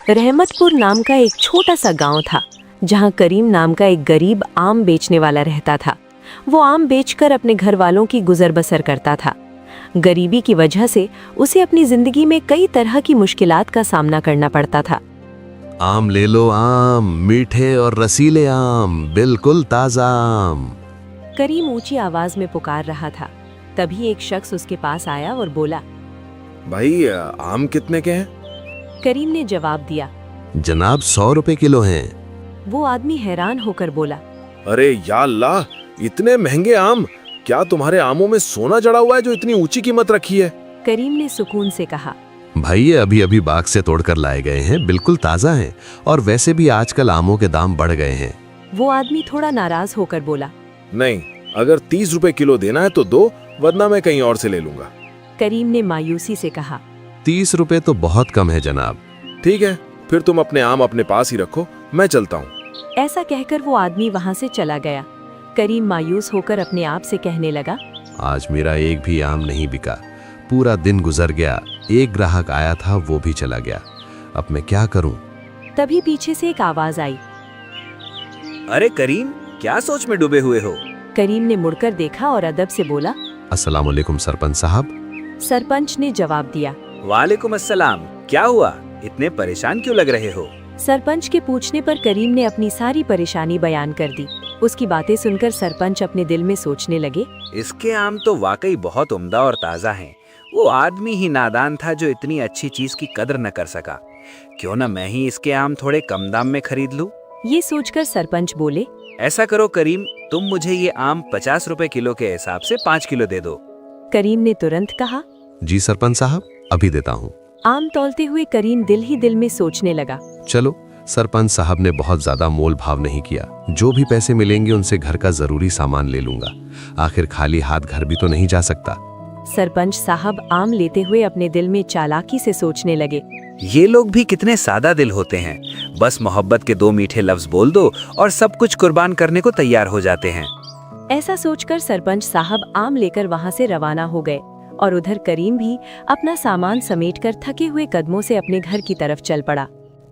रहमतपुर नाम का एक छोटा सा गांव था जहां करीम नाम का एक गरीब आम बेचने वाला रहता था। वो आम बेचकर अपने घर वालों की गुजर बसर करता था। गरीबी की वजह से उसे अपनी जिंदगी में कई तरह की मुश्किलात का सामना करना पड़ता था। आम ले लो आम, मीठे और रसीले आम, बिल्कुल ताजा आम। करीम ऊंची आवाज में पुकार रहा था। तभी एक शख्स उसके पास आया और बोला, भाई आम कितने के हैं? करीम ने जवाब दिया। जनाब 100 रुपए किलो हैं। वो आदमी हैरान होकर बोला, अरे या अल्लाह, इतने महंगे आम! क्या तुम्हारे आमों में सोना जड़ा हुआ है जो इतनी ऊंची कीमत रखी है? करीम ने सुकून से कहा, भाई ये अभी अभी बाग से तोड़कर लाए गए हैं, बिल्कुल ताजा हैं। और वैसे भी आजकल आमों के दाम बढ़ गए हैं। वो आदमी थोड़ा नाराज होकर बोला, नहीं, अगर 30 रुपए किलो देना है तो दो, वरना मैं कहीं और से ले लूंगा। करीम ने मायूसी से कहा, 30 रुपए तो बहुत कम है जनाब। ठीक है, फिर तुम अपने आम अपने पास ही रखो, मैं चलता हूँ। ऐसा कहकर वो आदमी वहां से चला गया। करीम मायूस होकर अपने आप से कहने लगा, आज मेरा एक भी आम नहीं बिका। पूरा दिन गुजर गया, एक ग्राहक आया था वो भी चला गया। अब मैं क्या करूं? तभी पीछे से एक आवाज आई। अरे करीम, क्या सोच में डूबे हुए हो? करीम ने मुड़कर देखा और अदब से बोला, अस्सलाम वालेकुम सरपंच साहब। सरपंच ने जवाब दिया। वालेकुम अस्सलाम। क्या हुआ, इतने परेशान क्यों लग रहे हो? सरपंच के पूछने पर करीम ने अपनी सारी परेशानी बयान कर दी। उसकी बातें सुनकर सरपंच अपने दिल में सोचने लगे, इसके आम तो वाकई बहुत उम्दा और ताज़ा हैं। वो आदमी ही नादान था जो इतनी अच्छी चीज की कदर न कर सका। क्यों न मैं ही इसके आम थोड़े कम दाम में खरीद लूं? ये सोचकर सरपंच बोले, ऐसा करो करीम, तुम मुझे ये आम 50 रुपए किलो के हिसाब से 5 किलो दे दो। करीम ने तुरंत कहा, जी सरपंच साहब, अभी देता हूँ। आम तौलते हुए करीम दिल ही दिल में सोचने लगा, चलो, सरपंच साहब ने बहुत ज्यादा मोल भाव नहीं किया। जो भी पैसे मिलेंगे उनसे घर का जरूरी सामान ले लूंगा। आखिर खाली हाथ घर भी तो नहीं जा सकता। सरपंच साहब आम लेते हुए अपने दिल में चालाकी से सोचने लगे, ये लोग भी कितने सादा दिल होते हैं। बस मोहब्बत के 2 मीठे लफ्ज बोल दो और सब कुछ कुर्बान करने को तैयार हो जाते हैं। ऐसा सोचकर सरपंच साहब आम लेकर वहां से रवाना हो गए और उधर करीम भी अपना सामान समेटकर थके हुए कदमों से अपने घर की तरफ चल पड़ा।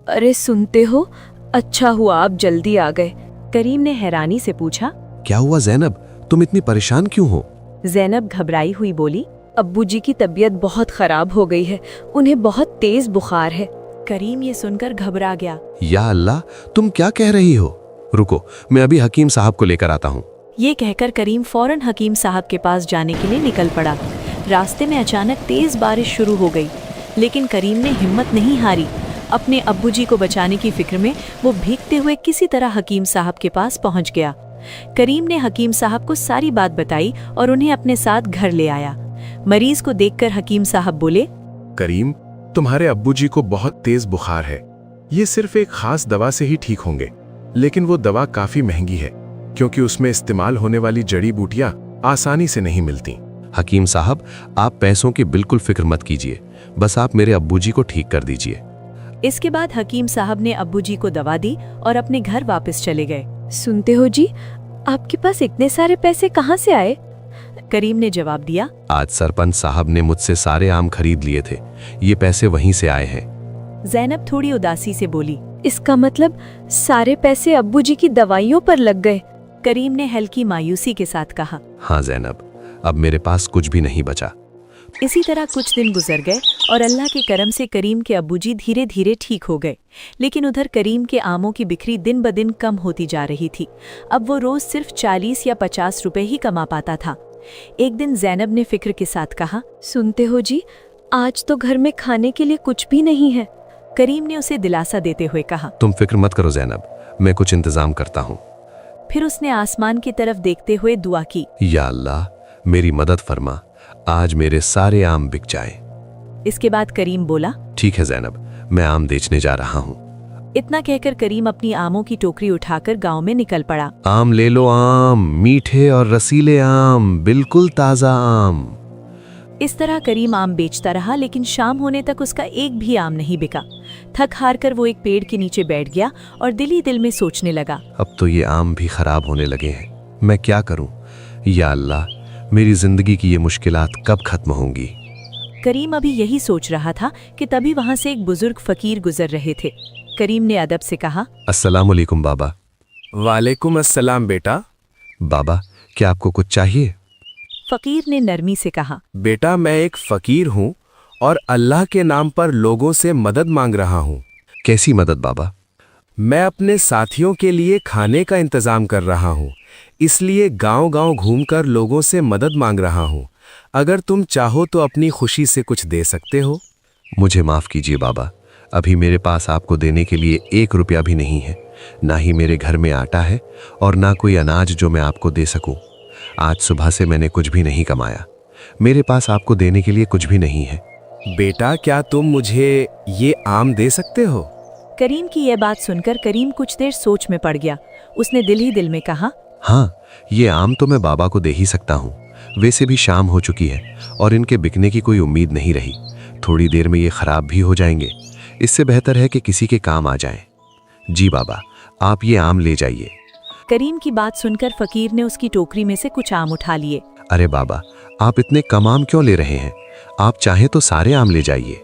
अरे सुनते हो, अच्छा हुआ आप जल्दी आ गए। करीम ने हैरानी से पूछा, क्या हुआ ज़ैनब, तुम इतनी परेशान क्यों हो? ज़ैनब घबराई हुई बोली, अब्बू जी की तबीयत बहुत खराब हो गई है, उन्हें बहुत तेज बुखार है। करीम ये सुनकर घबरा गया। या अल्लाह, तुम क्या कह रही हो? रुको, मैं अभी हकीम साहब को लेकर आता हूँ। ये कहकर करीम फौरन हकीम साहब के पास जाने के लिए निकल पड़ा। रास्ते में अचानक तेज बारिश शुरू हो गई, लेकिन करीम ने हिम्मत नहीं हारी। अपने अब्बू जी को बचाने की फिक्र में वो भीगते हुए किसी तरह हकीम साहब के पास पहुंच गया। करीम ने हकीम साहब को सारी बात बताई और उन्हें अपने साथ घर ले आया। मरीज को देखकर हकीम साहब बोले, करीम, तुम्हारे अब्बू जी को बहुत तेज बुखार है। ये सिर्फ एक खास दवा से ही ठीक होंगे, लेकिन वो दवा काफी महंगी है क्योंकि उसमें इस्तेमाल होने वाली जड़ी बूटियां आसानी से नहीं मिलती। हकीम साहब, आप पैसों की बिल्कुल फिक्र मत कीजिए, बस आप मेरे अब्बू जी को ठीक कर दीजिए। इसके बाद हकीम साहब ने अब्बू जी को दवा दी और अपने घर वापस चले गए। सुनते हो जी, आपके पास इतने सारे पैसे कहाँ से आए? करीम ने जवाब दिया, आज सरपंच साहब ने मुझसे सारे आम खरीद लिए थे, ये पैसे वहीं से आए हैं। ज़ैनब थोड़ी उदासी से बोली, इसका मतलब सारे पैसे अब्बू जी की दवाइयों पर लग गए। करीम ने हल्की मायूसी के साथ कहा, हाँ ज़ैनब, अब मेरे पास कुछ भी नहीं बचा। इसी तरह कुछ दिन गुजर गए और अल्लाह के करम से करीम के अब्बूजी धीरे धीरे ठीक हो गए। लेकिन उधर करीम के आमों की बिक्री दिन ब दिन कम होती जा रही थी। अब वो रोज सिर्फ 40 या 50 रुपए ही कमा पाता था। एक दिन ज़ैनब ने फिक्र के साथ कहा, सुनते हो जी, आज तो घर में खाने के लिए कुछ भी नहीं है। करीम ने उसे दिलासा देते हुए कहा, तुम फिक्र मत करो ज़ैनब, मैं कुछ इंतजाम करता हूँ। फिर उसने आसमान की तरफ देखते हुए दुआ की, या अल्लाह, मेरी मदद फरमा, आज मेरे सारे आम बिक जाएं। इसके बाद करीम बोला, ठीक है ज़ैनब, मैं आम बेचने जा रहा हूँ। इतना कहकर करीम अपनी आमों की टोकरी उठाकर गांव में निकल पड़ा। आम ले लो आम, मीठे और रसीले आम, बिल्कुल ताजा आम। इस तरह करीम आम बेचता रहा, लेकिन शाम होने तक उसका एक भी आम नहीं बिका। थक हार कर वो एक पेड़ के नीचे बैठ गया और दिल ही दिल में सोचने लगा, अब तो ये आम भी खराब होने लगे हैं, मैं क्या करूं? या अल्लाह, मेरी जिंदगी की ये मुश्किलात कब खत्म होंगी? करीम अभी यही सोच रहा था कि तभी वहां से एक बुजुर्ग फकीर गुजर रहे थे। करीम ने अदब से कहा, अस्सलाम वालेकुम बाबा। वालेकुम अस्सलाम बेटा। बाबा, क्या आपको कुछ चाहिए? फकीर ने नरमी से कहा, बेटा मैं एक फकीर हूँ और अल्लाह के नाम पर लोगों से मदद मांग रहा हूँ। कैसी मदद बाबा? मैं अपने साथियों के लिए खाने का इंतजाम कर रहा हूँ, इसलिए गांव-गांव घूमकर लोगों से मदद मांग रहा हूँ। अगर तुम चाहो तो अपनी खुशी से कुछ दे सकते हो। मुझे माफ कीजिए बाबा, अभी मेरे पास आपको देने के लिए 1 रुपया भी नहीं है। ना ही मेरे घर में आटा है और ना कोई अनाज जो मैं आपको दे सकूं। आज सुबह से मैंने कुछ भी नहीं कमाया। मेरे पास आपको देने के लिए कुछ भी नहीं है। बेटा क्या तुम मुझे ये आम दे सकते हो? करीम की यह बात सुनकर करीम कुछ देर सोच में पड़ गया। उसने दिल ही दिल में कहा, हाँ, ये आम तो मैं बाबा को दे ही सकता हूँ। वैसे भी शाम हो चुकी है और इनके बिकने की कोई उम्मीद नहीं रही। थोड़ी देर में ये खराब भी हो जाएंगे। इससे बेहतर है कि किसी के काम आ जाएं। जी बाबा, आप ये आम ले जाइए। करीम की बात सुनकर फकीर ने उसकी टोकरी में से कुछ आम उठा लिए। अरे बाबा, आप इतने कम आम क्यों ले रहे हैं? आप चाहें तो सारे आम ले जाइए।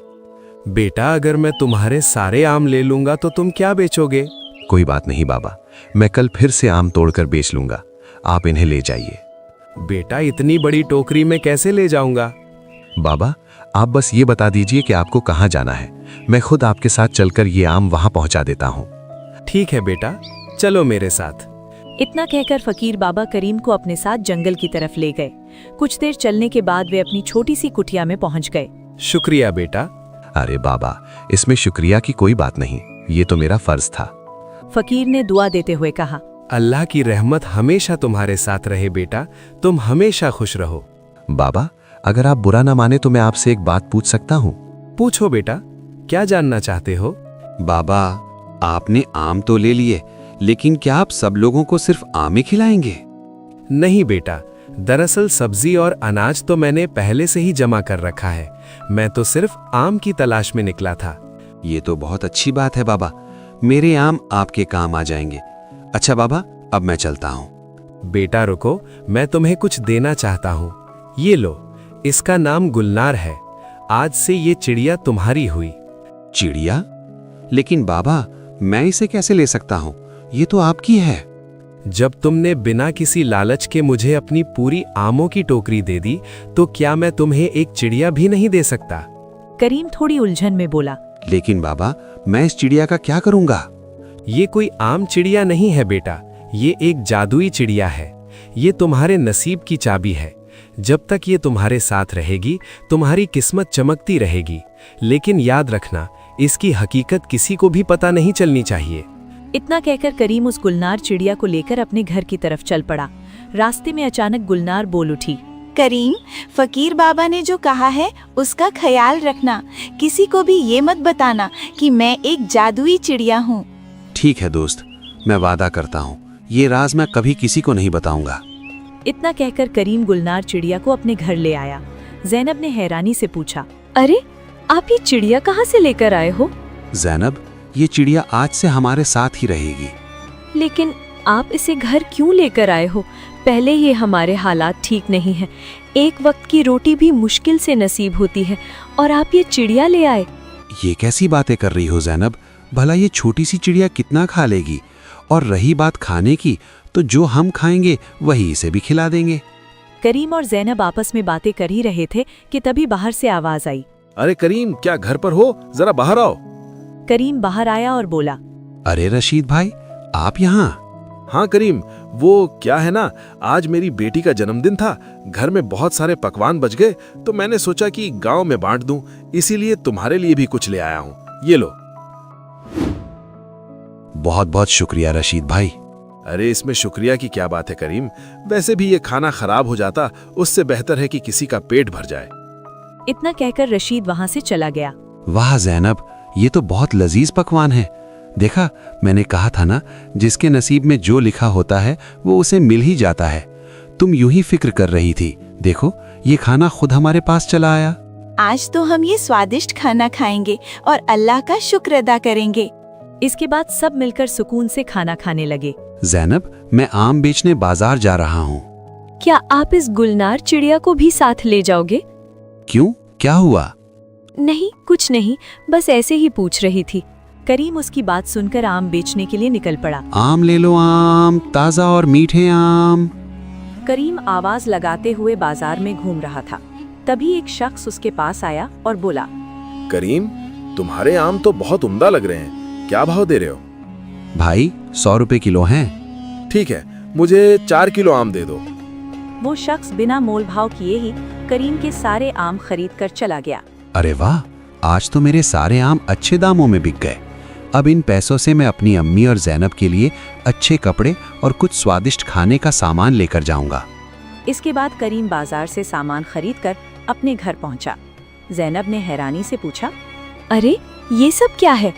बेटा अगर मैं तुम्हारे सारे आम ले लूंगा तो तुम क्या बेचोगे? कोई बात नहीं बाबा, मैं कल फिर से आम तोड़कर बेच लूंगा। आप इन्हें ले जाइए। बेटा इतनी बड़ी टोकरी में कैसे ले जाऊंगा? बाबा, आप बस ये बता दीजिए कि आपको कहाँ जाना है। मैं खुद आपके साथ चलकर ये आम वहां पहुंचा देता हूँ। ठीक है बेटा, चलो मेरे साथ। इतना कहकर फकीर बाबा करीम को अपने साथ जंगल की तरफ ले गए। कुछ देर चलने के बाद वे अपनी छोटी सी कुटिया में पहुंच गए। शुक्रिया बेटा। अरे बाबा, इसमें शुक्रिया की कोई बात नहीं, ये तो मेरा फर्ज था। फकीर ने दुआ देते हुए कहा, अल्लाह की रहमत हमेशा तुम्हारे साथ रहे बेटा, तुम हमेशा खुश रहो। बाबा, अगर आप बुरा ना माने तो मैं आपसे एक बात पूछ सकता हूँ? पूछो बेटा, क्या जानना चाहते हो? बाबा, आपने आम तो ले लिए, लेकिन क्या आप सब लोगों को सिर्फ आम ही खिलाएंगे? नहीं बेटा, दरअसल सब्जी और अनाज तो मैंने पहले से ही जमा कर रखा है। मैं तो सिर्फ आम की तलाश में निकला था। ये तो बहुत अच्छी बात है बाबा, मेरे आम आपके काम आ जाएंगे। अच्छा बाबा, अब मैं चलता हूँ। बेटा रुको, मैं तुम्हें कुछ देना चाहता हूँ। ये लो, इसका नाम गुलनार है। आज से ये चिड़िया तुम्हारी हुई। चिड़िया? लेकिन बाबा, मैं इसे कैसे ले सकता हूँ? ये तो आपकी है। जब तुमने बिना किसी लालच के मुझे अपनी पूरी आमों की टोकरी दे दी, तो क्या मैं तुम्हें एक चिड़िया भी नहीं दे सकता? करीम थोड़ी उलझन में बोला, लेकिन बाबा, मैं इस चिड़िया का क्या करूंगा? ये कोई आम चिड़िया नहीं है बेटा, ये एक जादुई चिड़िया है। ये तुम्हारे नसीब की चाबी है। जब तक ये तुम्हारे साथ रहेगी, तुम्हारी किस्मत चमकती रहेगी। लेकिन याद रखना, इसकी हकीकत किसी को भी पता नहीं चलनी चाहिए। इतना कहकर करीम उस गुलनार चिड़िया को लेकर अपने घर की तरफ चल पड़ा। रास्ते में अचानक गुलनार बोल उठी, करीम, फकीर बाबा ने जो कहा है उसका ख्याल रखना। किसी को भी ये मत बताना कि मैं एक जादुई चिड़िया हूँ। ठीक है दोस्त, मैं वादा करता हूँ, ये राज मैं कभी किसी को नहीं बताऊंगा। इतना कहकर करीम गुलनार चिड़िया को अपने घर ले आया। जैनब ने हैरानी से पूछा, अरे आप ये चिड़िया कहाँ से लेकर आए हो? जैनब, ये चिड़िया आज से हमारे साथ ही रहेगी। लेकिन आप इसे घर क्यों लेकर आए हो? पहले ही हमारे हालात ठीक नहीं हैं। एक वक्त की रोटी भी मुश्किल से नसीब होती है और आप ये चिड़िया ले आए। ये कैसी बातें कर रही हो जैनब? भला ये छोटी सी चिड़िया कितना खा लेगी? और रही बात खाने की, तो जो हम खाएंगे वही इसे भी खिला देंगे। करीम और जैनब आपस में बातें कर ही रहे थे कि तभी बाहर से आवाज आई। अरे करीम, क्या घर पर हो? जरा बाहर आओ। करीम बाहर आया और बोला, अरे रशीद भाई, आप यहाँ? हाँ करीम, वो क्या है ना, आज मेरी बेटी का जन्मदिन था। घर में बहुत सारे पकवान बच गए, तो मैंने सोचा कि गांव में बांट दूं। इसीलिए तुम्हारे लिए भी कुछ ले आया हूँ। ये लो। बहुत बहुत शुक्रिया रशीद भाई। अरे इसमें शुक्रिया की क्या बात है करीम। वैसे भी ये खाना खराब हो जाता, उससे बेहतर है कि किसी का पेट भर जाए। इतना कहकर रशीद वहां से चला गया। वाह जैनब, ये तो बहुत लजीज पकवान है। देखा, मैंने कहा था ना, जिसके नसीब में जो लिखा होता है वो उसे मिल ही जाता है। तुम यूं ही फिक्र कर रही थी, देखो ये खाना खुद हमारे पास चला आया। आज तो हम ये स्वादिष्ट खाना खाएंगे और अल्लाह का शुक्र अदा करेंगे। इसके बाद सब मिलकर सुकून से खाना खाने लगे। जैनब, मैं आम बेचने बाजार जा रहा हूँ। क्या आप इस गुलनार चिड़िया को भी साथ ले जाओगे? क्यों, क्या हुआ? नहीं, कुछ नहीं, बस ऐसे ही पूछ रही थी। करीम उसकी बात सुनकर आम बेचने के लिए निकल पड़ा। आम ले लो, आम, ताज़ा और मीठे आम। करीम आवाज लगाते हुए बाजार में घूम रहा था। तभी एक शख्स उसके पास आया और बोला, करीम, तुम्हारे आम तो बहुत उम्दा लग रहे हैं, क्या भाव दे रहे हो? भाई 100 रुपए किलो हैं। ठीक है, मुझे 4 किलो आम दे दो। वो शख्स बिना मोल भाव किए ही करीम के सारे आम खरीद कर चला गया। अरे वाह, आज तो मेरे सारे आम अच्छे दामों में बिक गए। अब इन पैसों से मैं अपनी अम्मी और जैनब के लिए अच्छे कपड़े और कुछ स्वादिष्ट खाने का सामान लेकर जाऊंगा। इसके बाद करीम बाजार से सामान खरीदकर अपने घर पहुंचा। जैनब ने हैरानी से पूछा, अरे ये सब क्या है?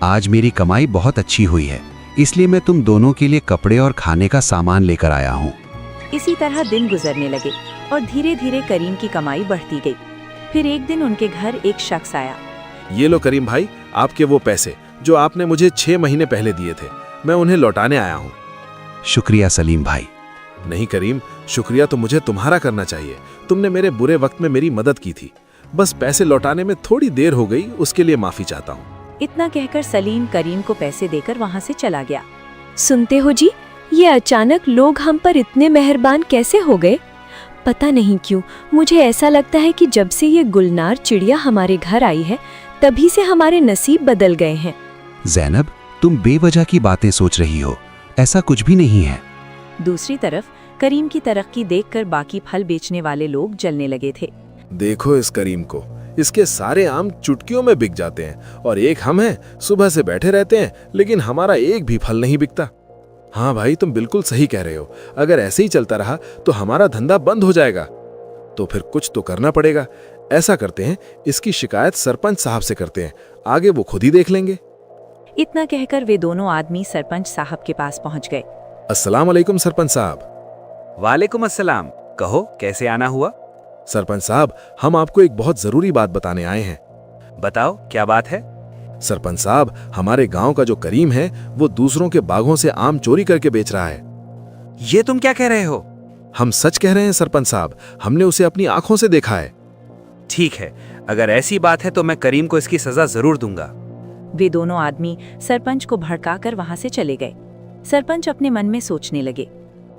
आज मेरी कमाई बहुत अच्छी हुई है, इसलिए मैं तुम दोनों के लिए कपड़े और खाने का सामान लेकर आया हूँ। इसी तरह दिन गुजरने लगे और धीरे धीरे करीम की कमाई बढ़ती गई। फिर एक दिन उनके घर एक शख्स आया। ये लो करीम भाई, आपके वो पैसे जो आपने मुझे 6 महीने पहले दिए थे, मैं उन्हें लौटाने आया हूँ। शुक्रिया सलीम भाई। नहीं करीम, शुक्रिया तो मुझे तुम्हारा करना चाहिए। तुमने मेरे बुरे वक्त में मेरी मदद की थी। बस पैसे लौटाने में थोड़ी देर हो गई, उसके लिए माफी चाहता हूँ। इतना कहकर सलीम करीम को पैसे देकर वहाँ से चला गया। सुनते हो जी, ये अचानक लोग हम पर इतने मेहरबान कैसे हो गए? पता नहीं क्यों मुझे ऐसा लगता है कि जब से ये गुलनार चिड़िया हमारे घर आई है, तभी से हमारे नसीब बदल गए हैं। जैनब, तुम बेवजह की बातें सोच रही हो, ऐसा कुछ भी नहीं है। दूसरी तरफ करीम की तरक्की देखकर बाकी फल बेचने वाले लोग जलने लगे थे। देखो इस करीम को, इसके सारे आम चुटकियों में बिक जाते हैं और एक हम हैं, सुबह से बैठे रहते हैं लेकिन हमारा एक भी फल नहीं बिकता। हाँ भाई, तुम बिल्कुल सही कह रहे हो। अगर ऐसे ही चलता रहा तो हमारा धंधा बंद हो जाएगा। तो फिर कुछ तो करना पड़ेगा। ऐसा करते हैं, इसकी शिकायत सरपंच साहब से करते हैं, आगे वो खुद ही देख लेंगे। इतना कहकर वे दोनों आदमी सरपंच साहब के पास पहुंच गए। अस्सलाम वालेकुम सरपंच साहब। वालेकुम अस्सलाम। कहो, कैसे आना हुआ? सरपंच साहब, हम आपको एक बहुत जरूरी बात बताने आए हैं। बताओ, क्या बात है? सरपंच साहब, हमारे गांव का जो करीम है, वो दूसरों के बागों से आम चोरी करके बेच रहा है। ये तुम क्या कह रहे हो? हम सच कह रहे हैं सरपंच साहब, हमने उसे अपनी आंखों से देखा है। ठीक है, अगर ऐसी बात है तो मैं करीम को इसकी सजा जरूर दूंगा। वे दोनों आदमी सरपंच को भड़काकर वहां से चले गए। सरपंच अपने मन में सोचने लगे,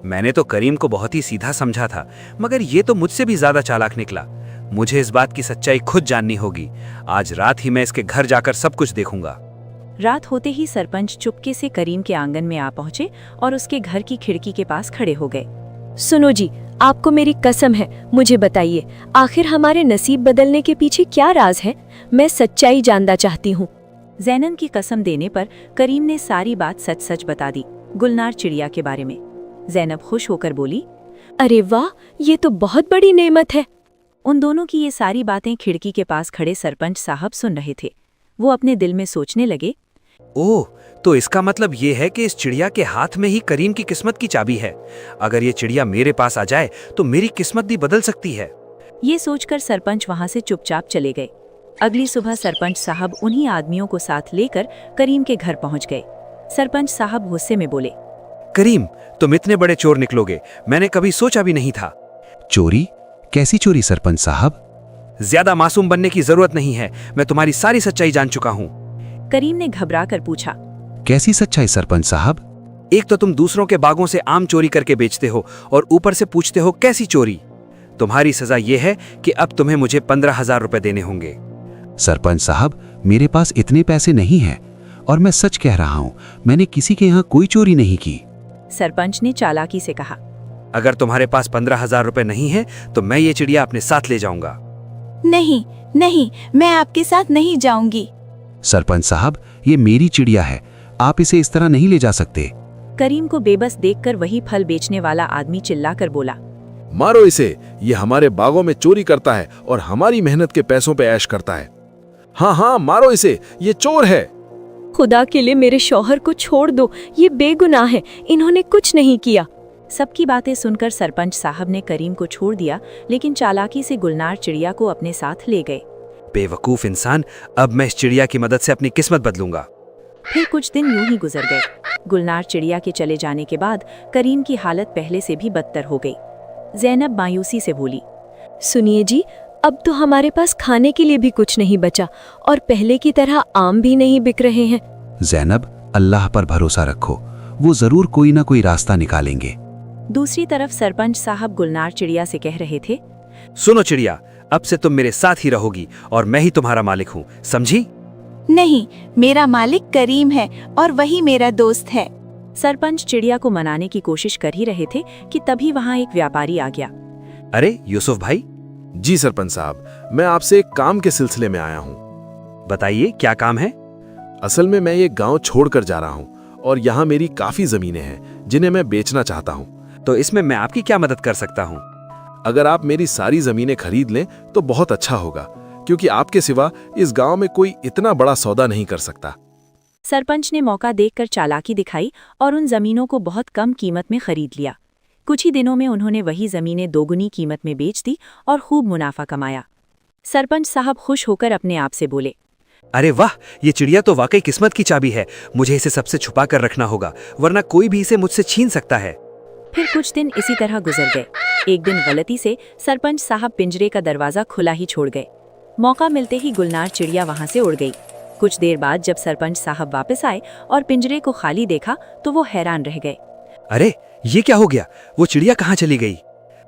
मैंने तो करीम को बहुत ही सीधा समझा था, मगर ये तो मुझसे भी ज्यादा चालाक निकला। मुझे इस बात की सच्चाई खुद जाननी होगी। आज रात ही मैं इसके घर जाकर सब कुछ देखूंगा। रात होते ही सरपंच चुपके से करीम के आंगन में आ पहुंचे और उसके घर की खिड़की के पास खड़े हो गए। सुनो जी, आपको मेरी कसम है, मुझे बताइए, आखिर हमारे नसीब बदलने के पीछे क्या राज है? मैं सच्चाई जानना चाहती हूँ। जैनन की कसम देने पर करीम ने सारी बात सच सच बता दी, गुलनार चिड़िया के बारे में। जैनब खुश होकर बोली, अरे वाह, ये तो बहुत बड़ी नेमत है। उन दोनों की ये सारी बातें खिड़की के पास खड़े सरपंच साहब सुन रहे थे। वो अपने दिल में सोचने लगे, ओह, तो इसका मतलब ये है कि इस चिड़िया के हाथ में ही करीम की किस्मत की चाबी है। अगर ये चिड़िया मेरे पास आ जाए तो मेरी किस्मत भी बदल सकती है। ये सोचकर सरपंच वहां से चुपचाप चले गए। अगली सुबह सरपंच साहब उन्हीं आदमियों को साथ लेकर करीम के घर पहुंच गए। सरपंच साहब गुस्से में बोले, करीम, तुम इतने बड़े चोर निकलोगे, मैंने कभी सोचा भी नहीं था। चोरी? कैसी चोरी सरपंच साहब? ज्यादा मासूम बनने की जरूरत नहीं है, मैं तुम्हारी सारी सच्चाई जान चुका हूँ। करीम ने घबराकर पूछा, कैसी सच्चाई सरपंच साहब? एक तो तुम दूसरों के बागों से आम चोरी करके बेचते हो और ऊपर से पूछते हो कैसी चोरी। तुम्हारी सजा ये है कि अब तुम्हें मुझे 15,000 रुपए देने होंगे। सरपंच साहब, मेरे पास इतने पैसे नहीं हैं और मैं सच कह रहा हूँ, मैंने किसी के यहाँ कोई चोरी नहीं की। सरपंच ने चालाकी से कहा, अगर तुम्हारे पास 15,000 रुपए नहीं है तो मैं ये चिड़िया अपने साथ ले जाऊंगा। नहीं नहीं, मैं आपके साथ नहीं जाऊंगी। सरपंच साहब, ये मेरी चिड़िया है, आप इसे इस तरह नहीं ले जा सकते। करीम को बेबस देखकर वही फल बेचने वाला आदमी चिल्लाकर बोला, मारो इसे, ये हमारे बागों में चोरी करता है और हमारी मेहनत के पैसों पे ऐश करता है। हाँ हाँ, मारो इसे, ये चोर है। खुदा के लिए मेरे शौहर को छोड़ दो, ये बेगुनाह है, इन्होंने कुछ नहीं किया। सबकी बातें सुनकर सरपंच साहब ने करीम को छोड़ दिया, लेकिन चालाकी से गुलनार चिड़िया को अपने साथ ले गए। बेवकूफ इंसान, अब मैं इस चिड़िया की मदद से अपनी किस्मत बदलूंगा। फिर कुछ दिन यूं ही गुजर गए। गुलनार चिड़िया के चले जाने के बाद करीम की हालत पहले से भी बदतर हो गई। जैनब मायूसी से बोली, सुनिए जी, अब तो हमारे पास खाने के लिए भी कुछ नहीं बचा और पहले की तरह आम भी नहीं बिक रहे हैं। जैनब, अल्लाह पर भरोसा रखो, वो जरूर कोई ना कोई रास्ता निकालेंगे। दूसरी तरफ सरपंच साहब गुलनार चिड़िया से कह रहे थे, सुनो चिड़िया, अब से तुम मेरे साथ ही रहोगी और मैं ही तुम्हारा मालिक हूँ, समझी? नहीं, मेरा मालिक करीम है और वही मेरा दोस्त है। सरपंच चिड़िया को मनाने की कोशिश कर ही रहे थे कि तभी वहाँ एक व्यापारी आ गया। अरे यूसुफ भाई, जी सरपंच साहब, मैं आपसे एक काम के सिलसिले में आया हूँ। बताइए क्या काम है? असल में मैं ये गांव छोड़कर जा रहा हूँ और यहाँ मेरी काफी जमीनें हैं जिन्हें मैं बेचना चाहता हूँ। तो इसमें मैं आपकी क्या मदद कर सकता हूँ? अगर आप मेरी सारी जमीनें खरीद लें तो बहुत अच्छा होगा, क्योंकि आपके सिवा इस गांव में कोई इतना बड़ा सौदा नहीं कर सकता। सरपंच ने मौका देखकर चालाकी दिखाई और उन जमीनों को बहुत कम कीमत में खरीद लिया। कुछ ही दिनों में उन्होंने वही जमीनें दोगुनी कीमत में बेच दी और खूब मुनाफा कमाया। सरपंच साहब खुश होकर अपने आप से बोले, अरे वाह, ये चिड़िया तो वाकई किस्मत की चाबी है। मुझे इसे सबसे छुपा कर रखना होगा, वरना कोई भी इसे मुझसे छीन सकता है। फिर कुछ दिन इसी तरह गुजर गए। एक दिन गलती से सरपंच साहब पिंजरे का दरवाजा खुला ही छोड़ गए। मौका मिलते ही गुलनार चिड़िया वहां से उड़ गई। कुछ देर बाद जब सरपंच साहब वापस आए और पिंजरे को खाली देखा तो वो हैरान रह गए। अरे ये क्या हो गया? वो चिड़िया कहाँ चली गई?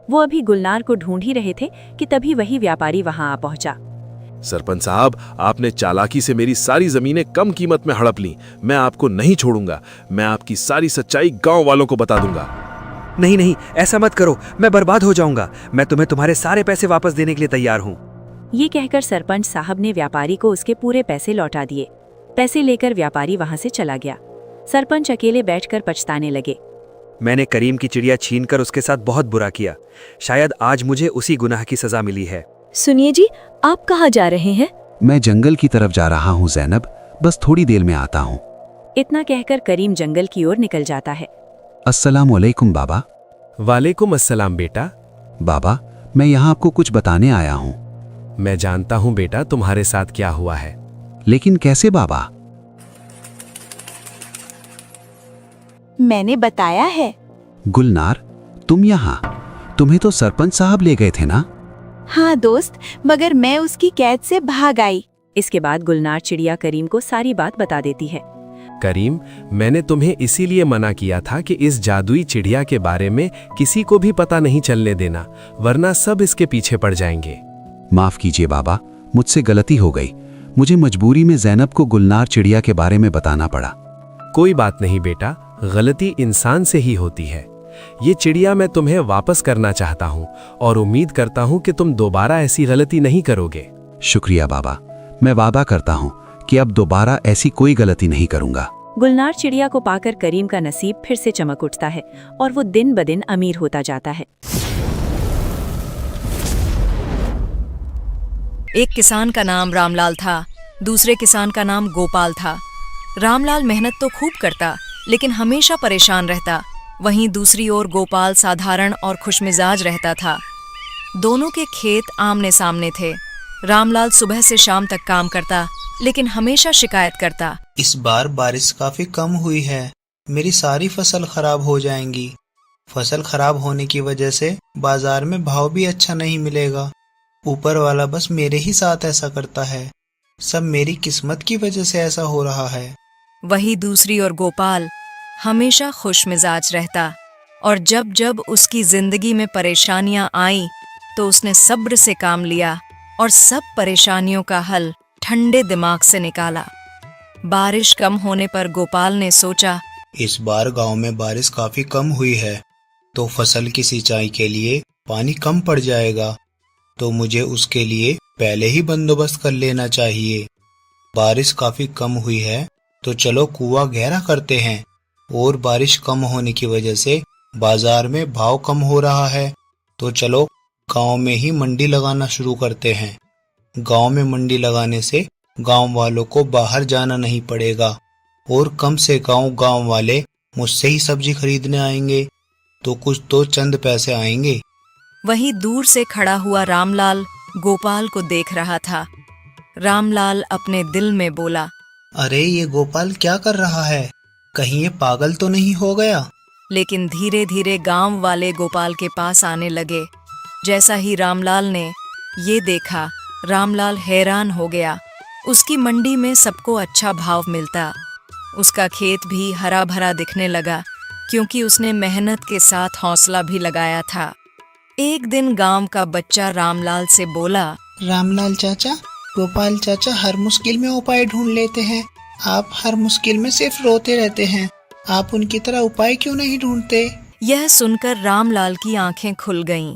वो अभी गुलनार को ढूंढ ही रहे थे कि तभी वही व्यापारी वहां आ पहुंचा। सरपंच साहब, आपने चालाकी से मेरी सारी जमीनें कम कीमत में हड़प ली। मैं आपको नहीं छोड़ूंगा। मैं आपकी सारी सच्चाई गांव वालों को बता दूंगा। नहीं नहीं, ऐसा मत करो, मैं बर्बाद हो जाऊंगा। मैं तुम्हें तुम्हारे सारे पैसे वापस देने के लिए तैयार हूँ। ये कहकर सरपंच साहब ने व्यापारी को उसके पूरे पैसे लौटा दिए। पैसे लेकर व्यापारी वहां से चला गया। सरपंच अकेले बैठकर पछताने लगे। मैंने करीम की चिड़िया छीनकर उसके साथ बहुत बुरा किया। शायद आज मुझे उसी गुनाह की सजा मिली है। सुनिए जी, आप कहाँ जा रहे हैं? मैं जंगल की तरफ जा रहा हूँ जैनब, बस थोड़ी देर में आता हूँ। इतना कहकर करीम जंगल की ओर निकल जाता है। अस्सलाम वालेकुम बाबा। वालेकुम अस्सलाम बेटा। बाबा, मैं यहाँ आपको कुछ बताने आया हूँ। मैं जानता हूँ बेटा तुम्हारे साथ क्या हुआ है। लेकिन कैसे बाबा? मैंने बताया है। गुलनार, तुम यहाँ? तुम्हें तो सरपंच साहब ले गए थे ना? हाँ दोस्त, मगर मैं उसकी कैद से भाग आई। इसके बाद गुलनार चिड़िया करीम को सारी बात बता देती है। करीम, मैंने तुम्हें इसीलिए मना किया था कि इस जादुई चिड़िया के बारे में किसी को भी पता नहीं चलने देना, वरना सब इसके पीछे पड़ जाएंगे। माफ कीजिए बाबा, मुझसे गलती हो गई। मुझे मजबूरी में जैनब को गुलनार चिड़िया के बारे में बताना पड़ा। कोई बात नहीं बेटा, गलती इंसान से ही होती है। ये चिड़िया मैं तुम्हें वापस करना चाहता हूँ और उम्मीद करता हूँ कि तुम दोबारा ऐसी गलती नहीं करोगे। शुक्रिया बाबा, मैं वादा करता हूँ कि अब दोबारा ऐसी कोई गलती नहीं करूँगा। गुलनार चिड़िया को पाकर करीम का नसीब फिर से चमक उठता है और वो दिन ब दिन अमीर होता जाता है। एक किसान का नाम रामलाल था, दूसरे किसान का नाम गोपाल था। रामलाल मेहनत तो खूब करता, लेकिन हमेशा परेशान रहता। वहीं दूसरी ओर गोपाल साधारण और खुशमिजाज रहता था। दोनों के खेत आमने सामने थे। रामलाल सुबह से शाम तक काम करता, लेकिन हमेशा शिकायत करता। इस बार बारिश काफी कम हुई है, मेरी सारी फसल खराब हो जाएंगी। फसल खराब होने की वजह से बाजार में भाव भी अच्छा नहीं मिलेगा। ऊपर वाला बस मेरे ही साथ ऐसा करता है। सब मेरी किस्मत की वजह से ऐसा हो रहा है। वही दूसरी ओर गोपाल हमेशा खुशमिजाज रहता, और जब जब उसकी जिंदगी में परेशानियां आई तो उसने सब्र से काम लिया और सब परेशानियों का हल ठंडे दिमाग से निकाला। बारिश कम होने पर गोपाल ने सोचा, इस बार गांव में बारिश काफी कम हुई है, तो फसल की सिंचाई के लिए पानी कम पड़ जाएगा, तो मुझे उसके लिए पहले ही बंदोबस्त कर लेना चाहिए। बारिश काफी कम हुई है, तो चलो कुआं गहरा करते हैं। और बारिश कम होने की वजह से बाजार में भाव कम हो रहा है, तो चलो गांव में ही मंडी लगाना शुरू करते हैं। गांव में मंडी लगाने से गांव वालों को बाहर जाना नहीं पड़ेगा और कम से गांव वाले मुझसे ही सब्जी खरीदने आएंगे, तो कुछ तो चंद पैसे आएंगे। वहीं दूर से खड़ा हुआ रामलाल गोपाल को देख रहा था। रामलाल अपने दिल में बोला, अरे ये गोपाल क्या कर रहा है, कहीं ये पागल तो नहीं हो गया। लेकिन धीरे धीरे गांव वाले गोपाल के पास आने लगे। जैसा ही रामलाल ने ये देखा, रामलाल हैरान हो गया। उसकी मंडी में सबको अच्छा भाव मिलता। उसका खेत भी हरा भरा दिखने लगा, क्योंकि उसने मेहनत के साथ हौसला भी लगाया था। एक दिन गांव का बच्चा रामलाल से बोला, रामलाल चाचा, गोपाल चाचा हर मुश्किल में उपाय ढूंढ लेते हैं। आप हर मुश्किल में सिर्फ रोते रहते हैं। आप उनकी तरह उपाय क्यों नहीं ढूंढते? यह सुनकर रामलाल की आंखें खुल गईं।